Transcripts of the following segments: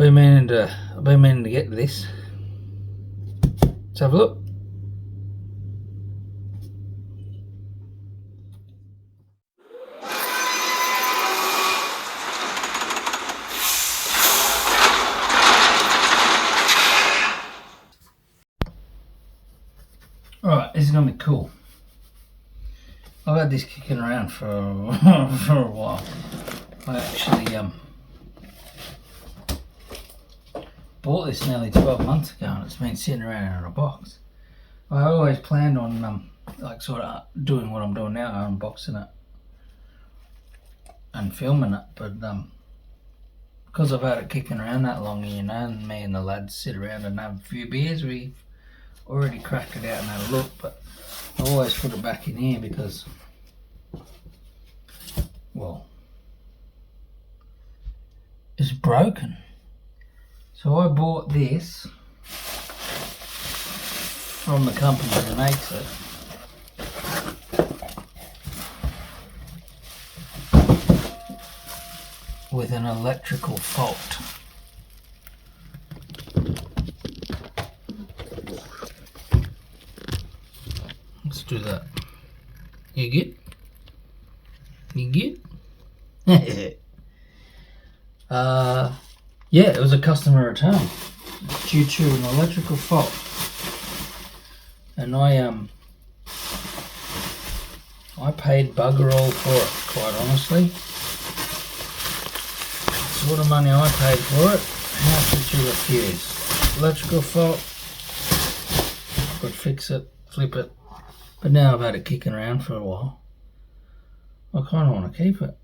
I've been meaning to get to this. Let's have a look. Alright, this is going to be cool. I've had this kicking around for for a while. I actually bought this nearly 12 months ago and it's been sitting around in a box. I always planned on like sort of doing what I'm doing now, unboxing it and filming it, but because I've had it kicking around that long, you know, and me and the lads sit around and have a few beers, we've already cracked it out and had a look, but I always put it back in here because, well, it's broken. So I bought this from the company that makes it. With an electrical fault. Let's do that. You get? You get? Yeah, it was a customer return due to an electrical fault, and I paid bugger all for it, quite honestly. So what the money I paid for it, how could you refuse? Electrical fault, could fix it, flip it, but now I've had it kicking around for a while. I kind of want to keep it.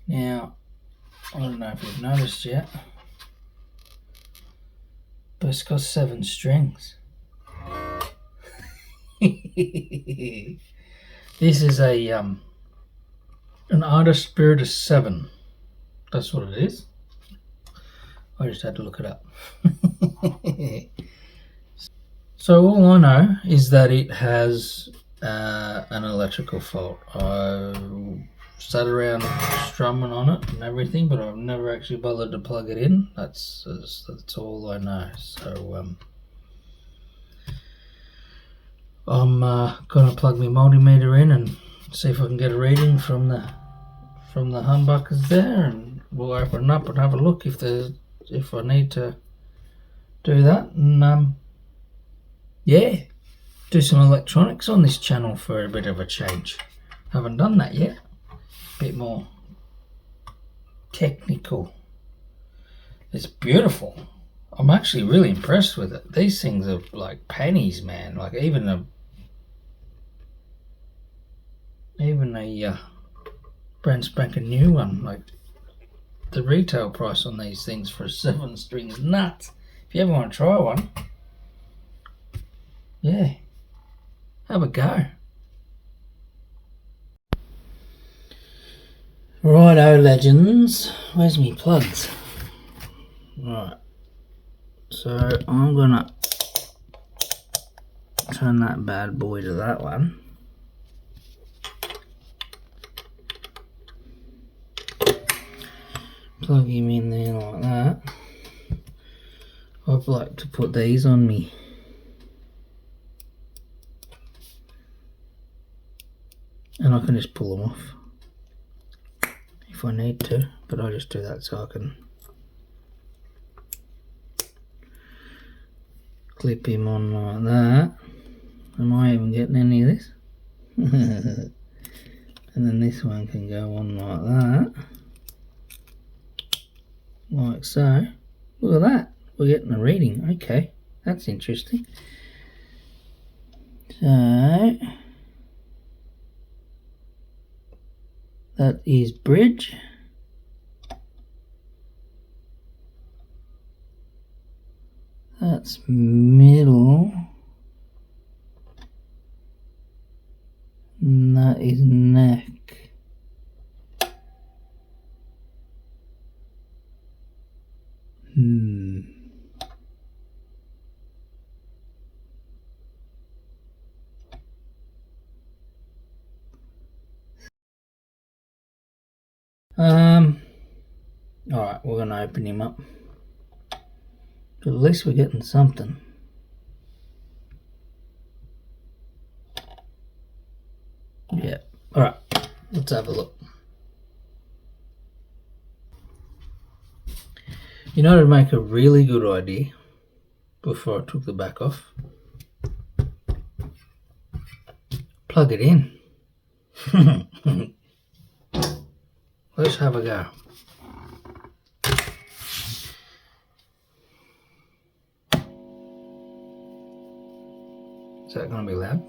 Now, I don't know if you've noticed yet, but it's got 7 strings. This is a an Guitars Spiritus 7. That's what it is. I just had to look it up. So all I know is that it has an electrical fault. I sat around strumming on it and everything, but I've never actually bothered to plug it in. That's all I know. So I'm gonna plug my multimeter in and see if I can get a reading from the humbuckers there, and we'll open it up and have a look if I need to do that, and yeah, do some electronics on this channel for a bit of a change. Haven't done that yet. Bit more technical. It's beautiful. I'm actually really impressed with it. These things are like pennies, man. Like even a brand spanking new one, like the retail price on these things for a 7 string is nuts. If you ever want to try one, yeah, have a go. Righto, legends. Where's me plugs? Right. So I'm gonna turn that bad boy to that one. Plug him in there like that. I'd like to put these on me. And I can just pull them off if I need to, but I'll just do that so I can clip him on like that. Am I even getting any of this? And then this one can go on like that. Like so. Look at that. We're getting a reading. Okay, that's interesting. So that is bridge. That's middle. And that is neck. Alright, we're going to open him up. But at least we're getting something. Yeah. Alright, let's have a look. You know, to make a really good idea, before I took the back off, plug it in. Let's have a go. Is that going to be loud?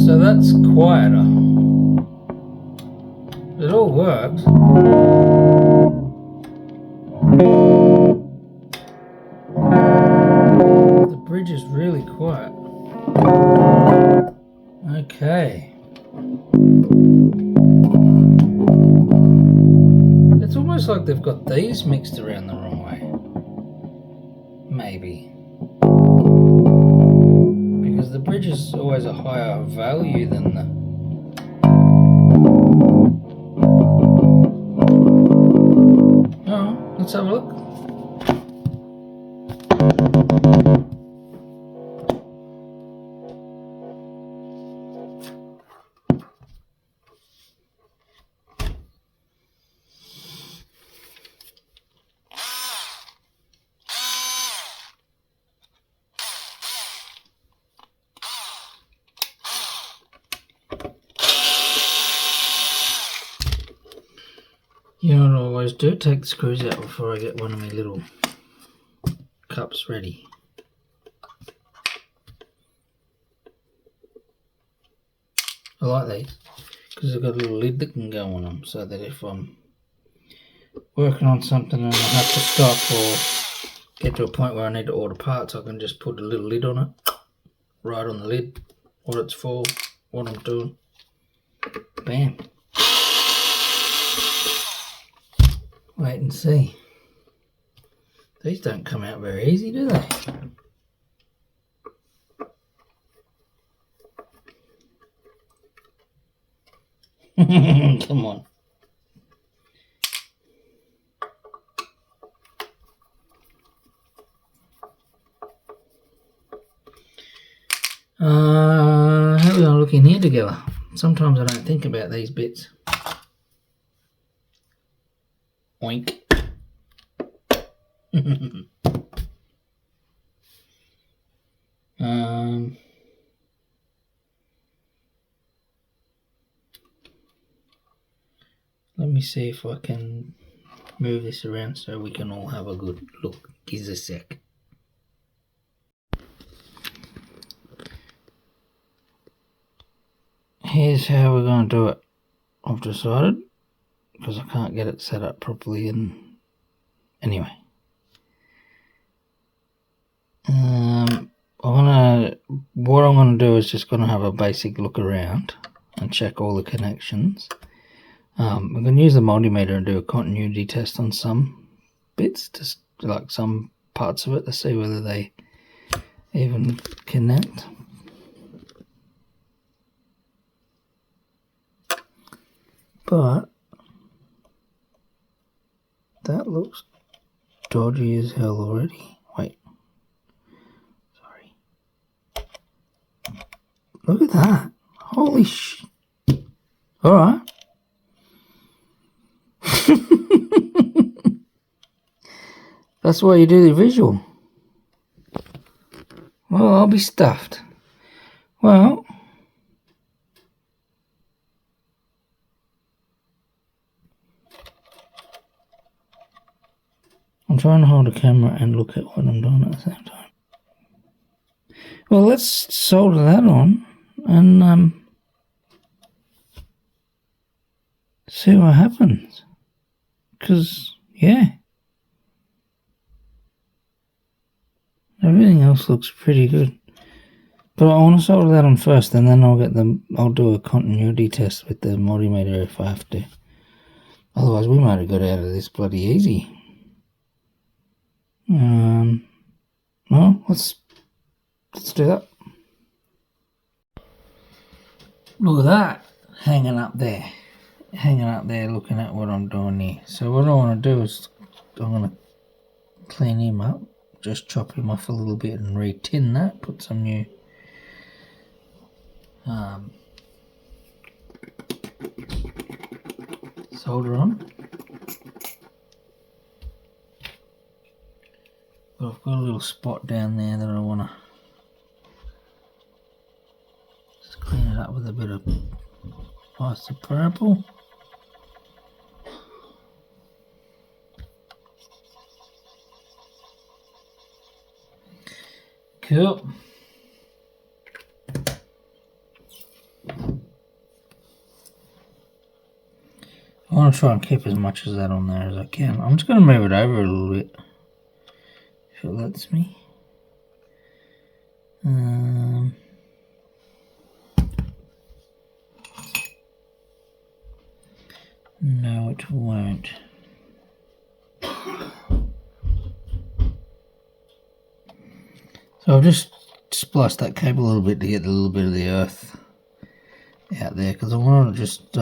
So that's quieter. It all works. The bridge is really quiet. Okay. It's almost like they've got these mixed around the wrong way. Maybe. Because the bridge is always a higher value than the... Oh, let's have a look. You know what I always do? Take the screws out before I get one of my little cups ready. I like these because they've got a little lid that can go on them, so that if I'm working on something and I have to stop or get to a point where I need to order parts, I can just put a little lid on it, right on the lid, what it's for, what I'm doing. Bam. Wait and see. These don't come out very easy, do they? Come on. How are we going to look in here together? Sometimes I don't think about these bits. Oink. Let me see if I can move this around so we can all have a good look. Give us a sec. Here's how we're going to do it. I've decided, because I can't get it set up properly, and anyway. What I'm going to do is just going to have a basic look around and check all the connections. I'm going to use the multimeter and do a continuity test on some bits, just like some parts of it, to see whether they even connect. But that looks dodgy as hell already. Wait. Sorry. Look at that. Holy sh... Alright. That's why you do the visual. Well, I'll be stuffed. Well... I'm trying to hold the camera and look at what I'm doing at the same time. Well, let's solder that on and see what happens. Because, yeah, everything else looks pretty good. But I want to solder that on first, and then I'll do a continuity test with the multimeter if I have to. Otherwise, we might have got out of this bloody easy. Well, let's do that. Look at that, hanging up there, looking at what I'm doing here. So what I want to do is I'm going to clean him up, just chop him off a little bit and re-tin that, put some new solder on. But I've got a little spot down there that I want to just clean it up with a bit of isopropyl. Cool. I want to try and keep as much of that on there as I can. I'm just going to move it over a little bit, if it lets me. No, it won't. So I've just spliced that cable a little bit to get a little bit of the earth out there, because I want to just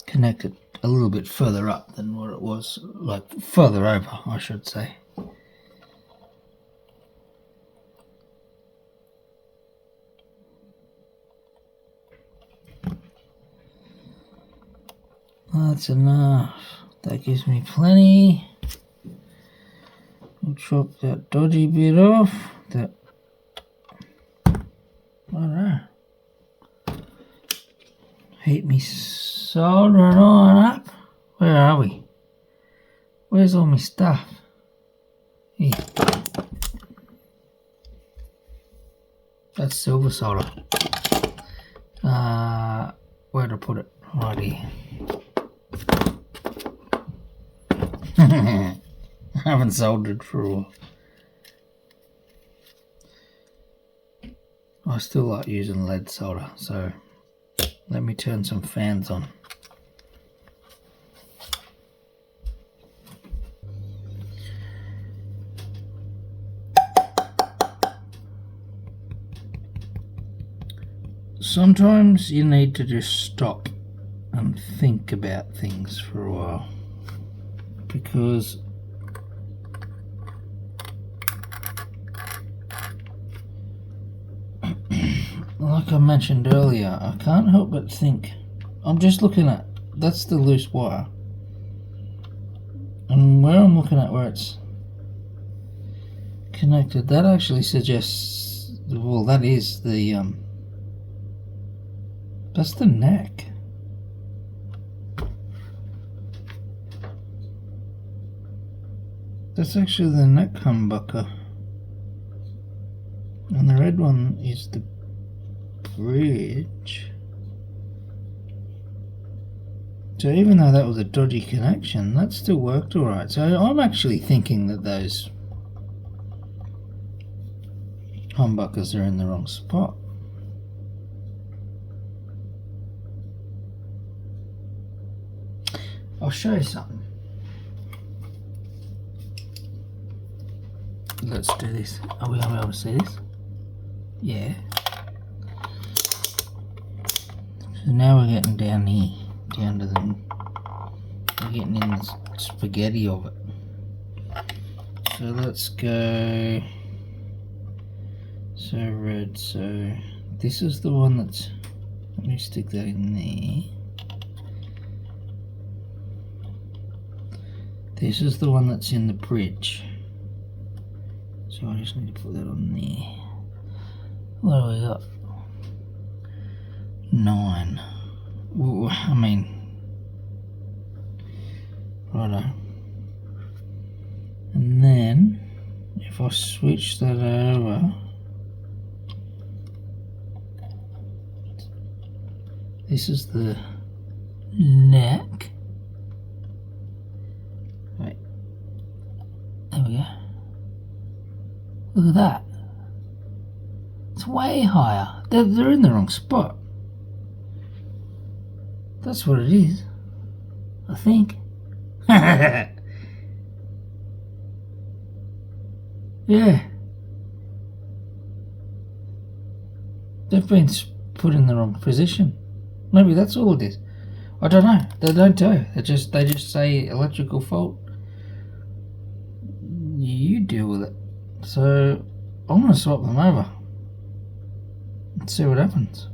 connect it a little bit further up than what it was, like further over, I should say. That's enough. That gives me plenty. We'll chop that dodgy bit off. That. Alright. Heat me soldering on up. Where are we? Where's all my stuff? Here. That's silver solder. Where to put it? Right here. I haven't soldered for a while. I still like using lead solder, so let me turn some fans on. Sometimes you need to just stop and think about things for a while, because like I mentioned earlier, I can't help but think. I'm just looking at, that's the loose wire, and where I'm looking at where it's connected, that actually suggests, well, that is the that's the neck. That's actually the neck humbucker, and the red one is the bridge. So even though that was a dodgy connection, that still worked alright. So I'm actually thinking that those humbuckers are in the wrong spot. I'll show you something. Let's do this. Are we going to be able to see this? Yeah. So now we're getting down here, down to the, we're getting in the spaghetti of it. So let's go, so red, so this is the one that's, let me stick that in there. This is the one that's in the bridge. So I just need to put that on there. What do we got? 9. I mean, righto. And then if I switch that over, this is the neck. Right, there we go. Look at that. It's way higher. They're in the wrong spot. That's what it is, I think. Yeah. They've been put in the wrong position. Maybe that's all it is. I don't know. They don't tell you. They just say electrical fault. You deal with it. So I'm gonna swap them over and see what happens.